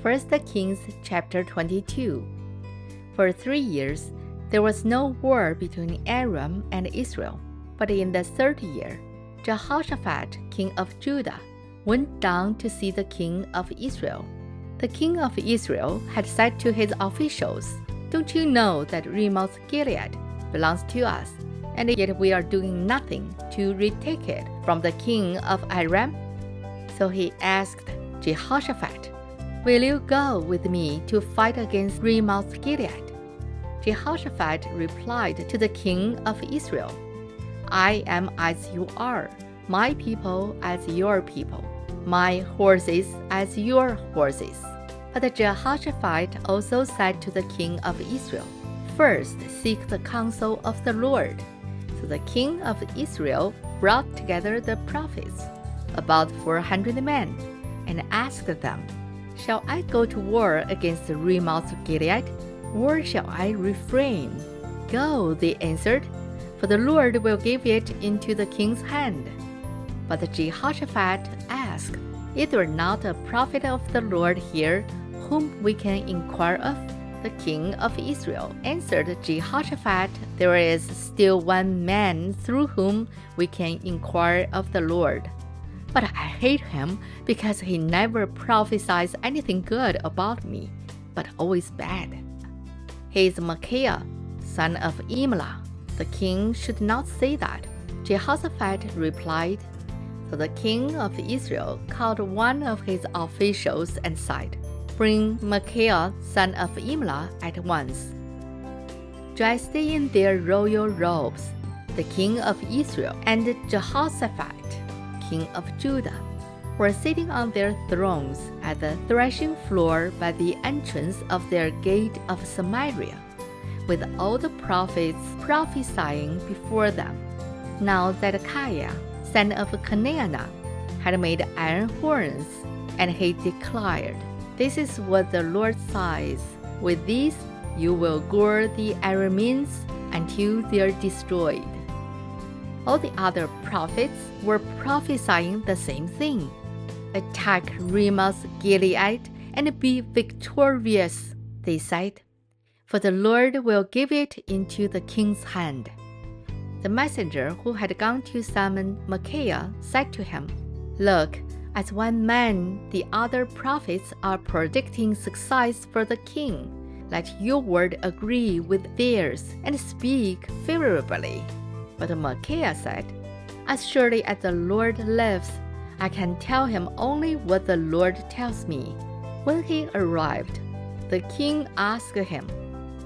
1 Kings chapter 22. For 3 years, there was no war between Aram and Israel. But in the 3rd year, Jehoshaphat, king of Judah, went down to see the king of Israel. The king of Israel had said to his officials, "Don't you know that Ramoth Gilead belongs to us, and yet we are doing nothing to retake it from the king of Aram?" So he asked Jehoshaphat, "Will you go with me to fight against Ramoth Gilead?" Jehoshaphat replied to the king of Israel, "I am as you are, my people as your people, my horses as your horses." But Jehoshaphat also said to the king of Israel, "First seek the counsel of the Lord." So the king of Israel brought together the prophets, about 400 men, and asked them, "Shall I go to war against Ramoth Gilead, or shall I refrain?" "Go," they answered, "for the Lord will give it into the king's hand." But Jehoshaphat asked, "Is there not a prophet of the Lord here whom we can inquire of?" The king of Israel answered Jehoshaphat, "There is still one man through whom we can inquire of the Lord. But I hate him because he never prophesies anything good about me, but always bad. He is Micaiah, son of Imlah." The king should not say that. Jehoshaphat replied. So the king of Israel called one of his officials and said, "Bring Micaiah, son of Imlah, at once." Dressed in their royal robes, the king of Israel and Jehoshaphat, king of Judah, were sitting on their thrones at the threshing floor by the entrance of their gate of Samaria, with all the prophets prophesying before them. Now Zedekiah, son of Kenaanah, had made iron horns, and he declared, "This is what the Lord says, with these you will gore the Arameans until they are destroyed." All the other prophets were prophesying the same thing. "Attack Ramoth Gilead and be victorious," they said, "for the Lord will give it into the king's hand." The messenger who had gone to summon Micaiah said to him, "Look, as one man, the other prophets are predicting success for the king. Let your word agree with theirs and speak favorably." But Micaiah said, "As surely as the Lord lives, I can tell him only what the Lord tells me." When he arrived, the king asked him,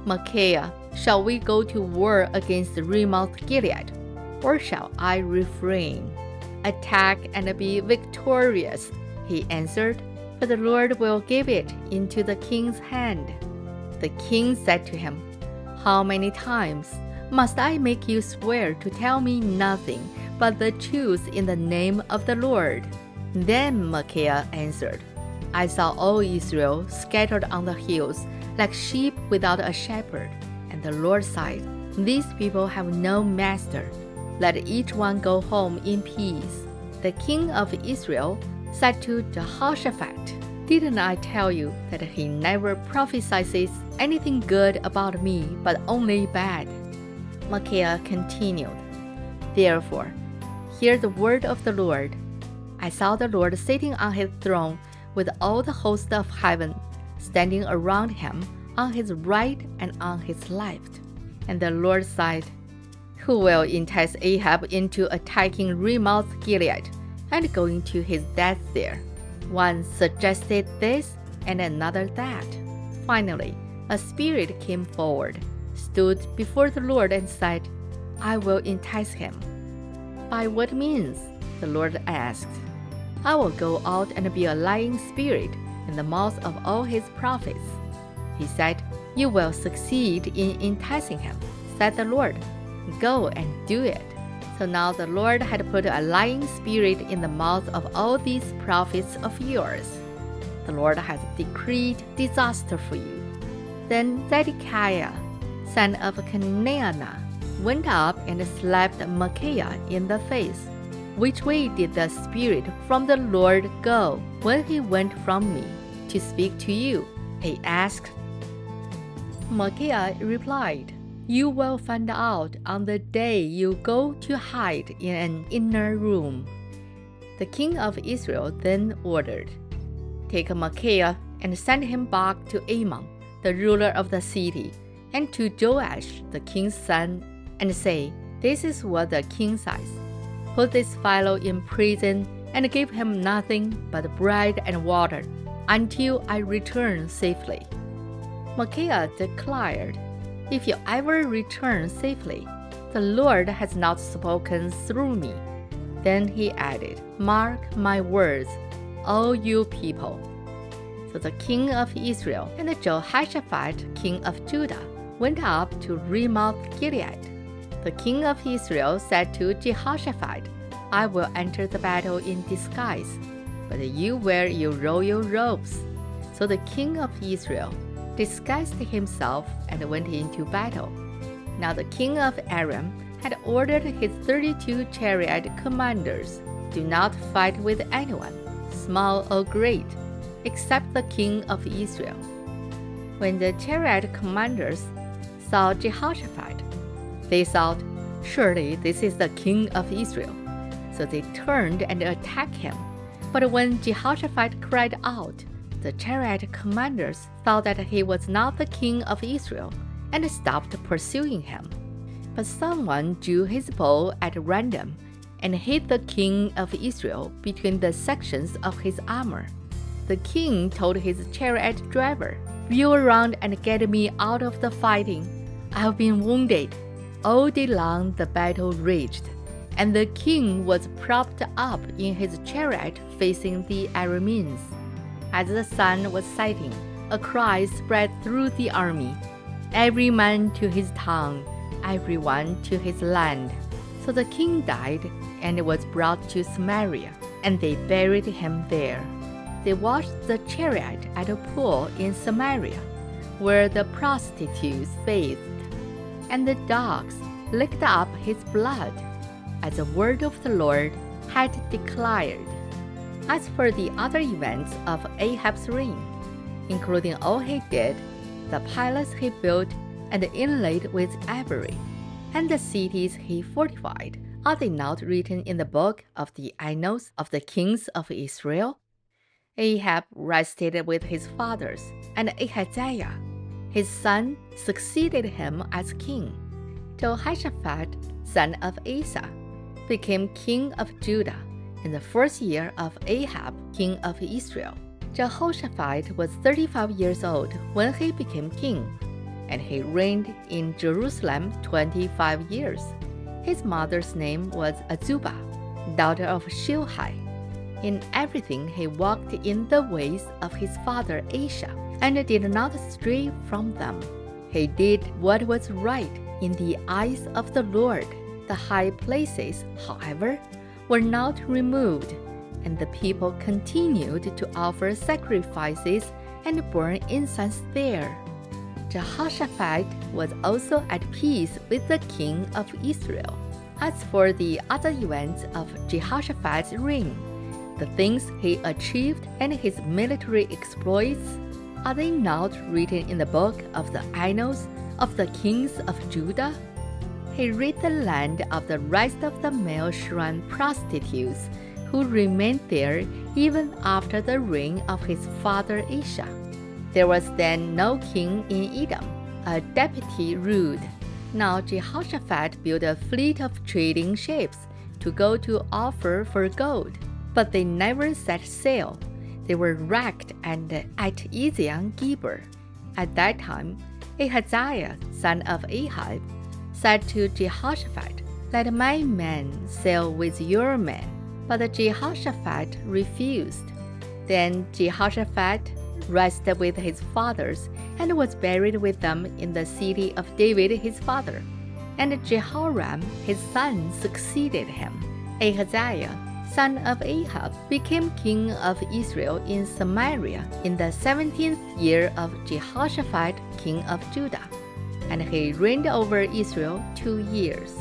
"Micaiah, shall we go to war against Ramoth Gilead, or shall I refrain?" "Attack and be victorious," he answered, "for the Lord will give it into the king's hand." The king said to him, "How many times must I make you swear to tell me nothing but the truth in the name of the Lord?" Then Micaiah answered, "I saw all Israel scattered on the hills like sheep without a shepherd. And the Lord said, 'These people have no master. Let each one go home in peace.'" The king of Israel said to Jehoshaphat, "Didn't I tell you that he never prophesies anything good about me, but only bad?" Micaiah continued, "Therefore, hear the word of the Lord. I saw the Lord sitting on his throne with all the host of heaven standing around him on his right and on his left. And the Lord said, 'Who will entice Ahab into attacking Ramoth Gilead and going to his death there?' One suggested this and another that. Finally, a spirit came forward, stood before the Lord and said, 'I will entice him.' 'By what means?' the Lord asked. 'I will go out and be a lying spirit in the mouth of all his prophets.' He said, 'You will succeed in enticing him,' said the Lord. 'Go and do it.' So now the Lord had put a lying spirit in the mouth of all these prophets of yours. The Lord has decreed disaster for you." Then Zedekiah, son of Kenaanah, went up and slapped Micaiah in the face. "Which way did the spirit from the Lord go when he went from me? to speak to you?" he asked. Micaiah replied, "You will find out on the day you go to hide in an inner room." The king of Israel then ordered, "Take Micaiah and send him back to Amon, the ruler of the city, and to Joash, the king's son, and say, 'This is what the king says. Put this fellow in prison and give him nothing but bread and water until I return safely.'" Micaiah declared, "If you ever return safely, the Lord has not spoken through me." Then he added, "Mark my words, all you people." So the king of Israel and Jehoshaphat, king of Judah, went up to Ramoth-Gilead. The king of Israel said to Jehoshaphat, "I will enter the battle in disguise, but you wear your royal robes." So the king of Israel disguised himself and went into battle. Now the king of Aram had ordered his 32 chariot commanders, "Do not fight with anyone, small or great, except the king of Israel." When the chariot commanders saw Jehoshaphat, they thought, "Surely this is the king of Israel." So they turned and attacked him. But when Jehoshaphat cried out, the chariot commanders thought that he was not the king of Israel and stopped pursuing him. But someone drew his bow at random and hit the king of Israel between the sections of his armor. The king told his chariot driver, "Wheel around and get me out of the fighting. I have been wounded." All day long the battle raged, and the king was propped up in his chariot facing the Arameans. As the sun was setting, a cry spread through the army, "Every man to his town, everyone to his land." So the king died and was brought to Samaria, and they buried him there. They washed the chariot at a pool in Samaria, where the prostitutes bathed, and the dogs licked up his blood, as the word of the Lord had declared. As for the other events of Ahab's reign, including all he did, the palace he built and inlaid with ivory, and the cities he fortified, are they not written in the book of the annals of the kings of Israel? Ahab rested with his fathers, and Ahaziah, his son, succeeded him as king. Jehoshaphat, son of Asa, became king of Judah in the first year of Ahab, king of Israel. Jehoshaphat was 35 years old when he became king, and he reigned in Jerusalem 25 years. His mother's name was Azubah, daughter of Shilhi. In everything he walked in the ways of his father Asa, and did not stray from them. He did what was right in the eyes of the Lord. The high places, however, were not removed, and the people continued to offer sacrifices and burn incense there. Jehoshaphat was also at peace with the king of Israel. As for the other events of Jehoshaphat's reign, the things he achieved and his military exploits, are they not written in the book of the annals of the kings of Judah? He rid the land of the rest of the male shrine prostitutes who remained there even after the reign of his father Asa. There was then no king in Edom. A deputy ruled. Now Jehoshaphat built a fleet of trading ships to go to Ophir for gold, but they never set sail. They were wrecked at Ezion-Geber. At that time, Ahaziah, son of Ahab, said to Jehoshaphat, "Let my men sail with your men." But Jehoshaphat refused. Then Jehoshaphat rested with his fathers and was buried with them in the city of David his father. And Jehoram his son succeeded him. Ahaziah, son of Ahab, became king of Israel in Samaria in the 17th year of Jehoshaphat, king of Judah, and he reigned over Israel 2 years.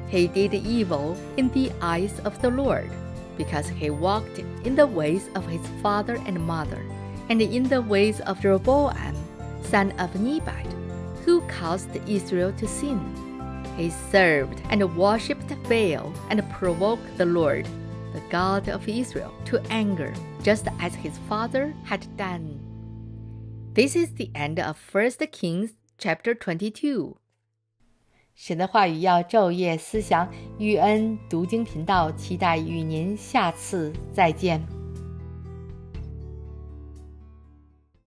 He did evil in the eyes of the Lord, because he walked in the ways of his father and mother, and in the ways of Jeroboam, son of Nebat, who caused Israel to sin. He served and worshipped Baal and provoked the Lord, the God of Israel, to anger, just as his father had done. This is the end of 1 Kings chapter 22. 神的话语要昼夜思想，玉恩读经频道期待与您下次再见。